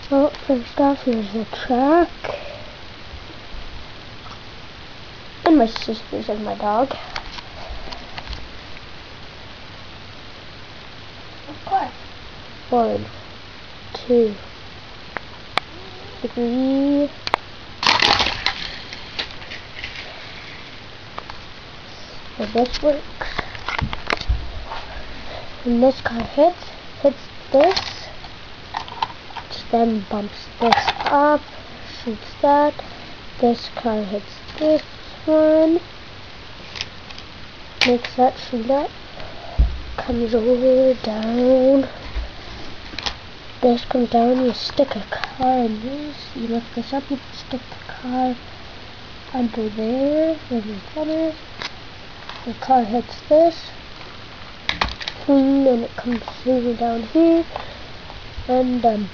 Well, first off, here's the track. And my sisters and my dog. Of course. 1, 2, 3. And this works. When this car hits this, then bumps this up, shoots that. This car hits this one, makes that shoot up, comes over down. This comes down, you stick a car in this, you lift this up, you stick the car under there, where the thumb is. The car hits this, and it comes over down here, and done.